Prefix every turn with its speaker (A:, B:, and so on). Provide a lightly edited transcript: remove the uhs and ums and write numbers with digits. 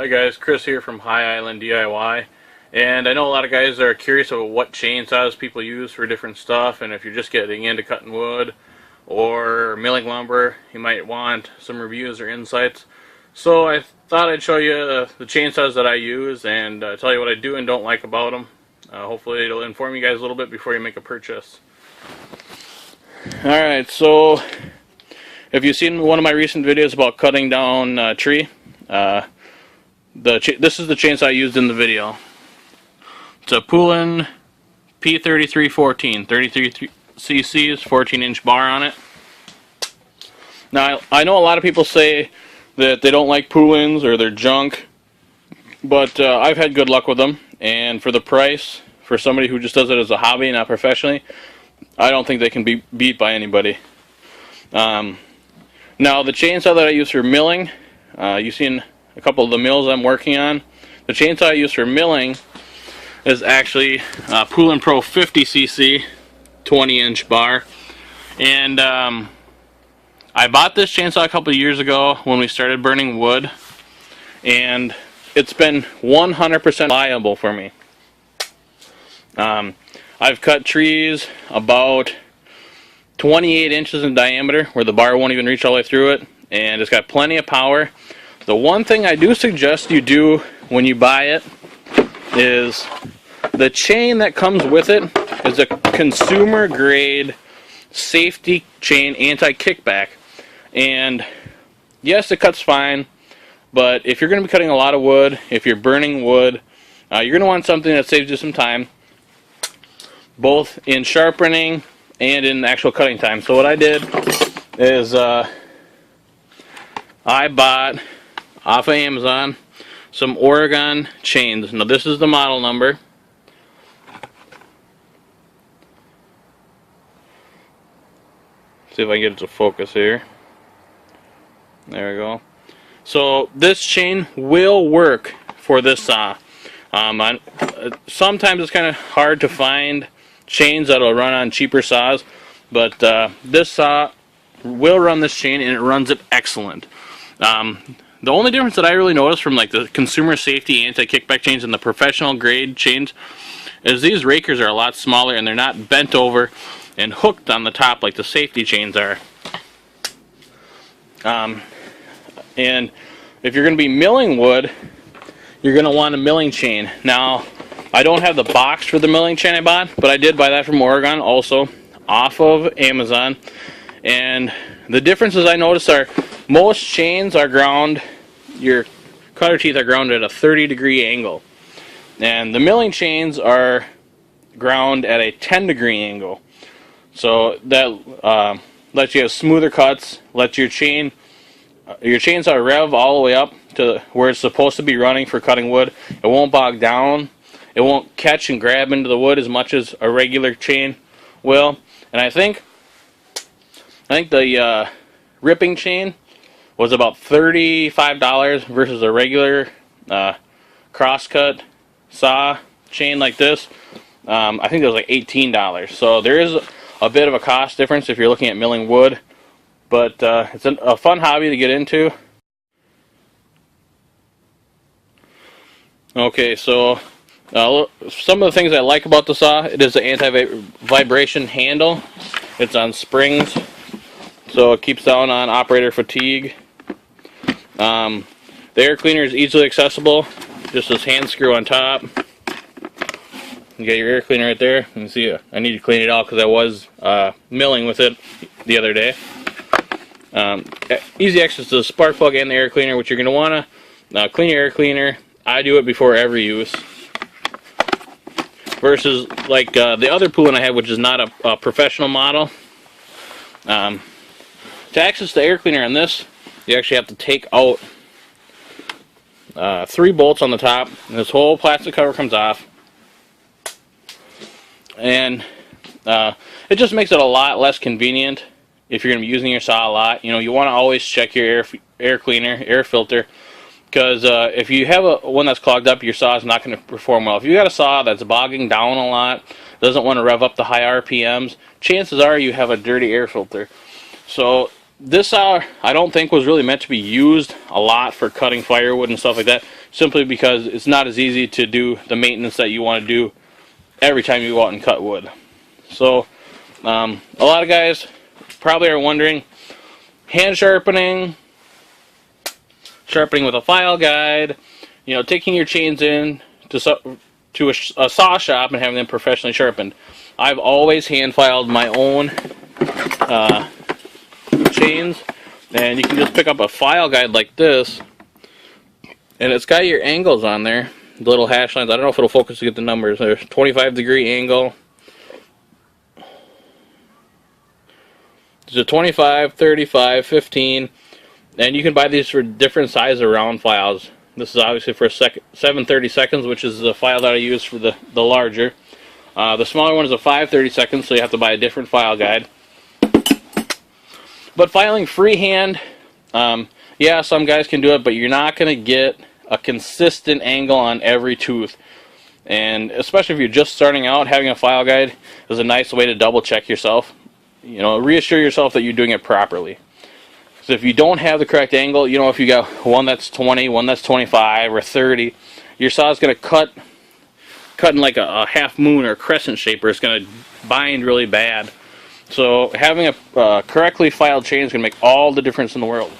A: Hi guys, Chris here from High Island DIY, and I know a lot of guys are curious about what chainsaws people use for different stuff, and if you're just getting into cutting wood or milling lumber, you might want some reviews or insights. So I thought I'd show you the chainsaws that I use and tell you what I do and don't like about them. Hopefully it'll inform you guys a little bit before you make a purchase. Alright, so if you've seen one of my recent videos about cutting down a tree, this is the chainsaw I used in the video. It's a Poulan P3314, 33 cc's, 14-inch bar on it. Now, I know a lot of people say that they don't like Poulans or they're junk, but I've had good luck with them, and for the price, for somebody who just does it as a hobby, not professionally, I don't think they can be beat by anybody. Now, the chainsaw that I use for milling, you've seen a couple of the mills I'm working on. The chainsaw I use for milling is actually a Poulan Pro 50cc 20-inch bar, and I bought this chainsaw a couple of years ago when we started burning wood, and it's been 100% reliable for me. I've cut trees about 28 inches in diameter where the bar won't even reach all the way through it, and it's got plenty of power. The one thing I do suggest you do when you buy it is the chain that comes with it is a consumer grade safety chain, anti-kickback. And yes, it cuts fine, but if you're going to be cutting a lot of wood, if you're burning wood, you're going to want something that saves you some time, both in sharpening and in actual cutting time. So what I did is I bought off of Amazon some Oregon chains. Now this is the model number. See if I can get it to focus here. There we go. So this chain will work for this saw. Sometimes it's kind of hard to find chains that'll run on cheaper saws, but this saw will run this chain, and it runs it excellent. The only difference that I really noticed from like the consumer safety anti-kickback chains and the professional grade chains is these rakers are a lot smaller and they're not bent over and hooked on the top like the safety chains are. And if you're going to be milling wood, you're going to want a milling chain. Now, I don't have the box for the milling chain I bought, but I did buy that from Oregon also, off of Amazon. And the differences I noticed are most chains are ground, your cutter teeth are ground at a 30-degree angle. And the milling chains are ground at a 10-degree angle. So that lets you have smoother cuts, lets your chainsaw rev all the way up to where it's supposed to be running for cutting wood. It won't bog down. It won't catch and grab into the wood as much as a regular chain will. And I think the ripping chain was about $35 versus a regular crosscut saw chain like this. I think it was like $18. So there is a bit of a cost difference if you're looking at milling wood, but it's a fun hobby to get into. Okay, so some of the things I like about the saw, it is an anti-vibration handle. It's on springs, so it keeps down on operator fatigue. The air cleaner is easily accessible, just this hand screw on top. You got your air cleaner right there. You can see I need to clean it out because I was milling with it the other day. Easy access to the spark plug and the air cleaner, which you're going to want to clean your air cleaner. I do it before every use. Versus like the other Poulan I have, which is not a professional model. To access the air cleaner on this, you actually have to take out 3 bolts on the top, and this whole plastic cover comes off. And it just makes it a lot less convenient if you're going to be using your saw a lot. You know, you want to always check your air cleaner, air filter, because if you have one that's clogged up, your saw is not going to perform well. If you got a saw that's bogging down a lot, doesn't want to rev up the high RPMs, chances are you have a dirty air filter. So this saw, I don't think, was really meant to be used a lot for cutting firewood and stuff like that. simply because it's not as easy to do the maintenance that you want to do every time you go out and cut wood. So a lot of guys probably are wondering, hand sharpening with a file guide, you know, taking your chains in to a saw shop and having them professionally sharpened. I've always hand filed my own chains, and you can just pick up a file guide like this, and it's got your angles on there, the little hash lines. I don't know if it'll focus to get the numbers. There's 25-degree angle. There's a 25, 35, 15, and you can buy these for different size round files. This is obviously for 7/32, which is the file that I use for the larger. The smaller one is a 5/32, so you have to buy a different file guide. But filing freehand, yeah, some guys can do it, but you're not going to get a consistent angle on every tooth. And especially if you're just starting out, having a file guide is a nice way to double check yourself. You know, reassure yourself that you're doing it properly. So if you don't have the correct angle, you know, if you got one that's 20, one that's 25 or 30, your saw is going to cut in like a half moon or crescent shape, or it's going to bind really bad. So having a correctly filed chain is going to make all the difference in the world.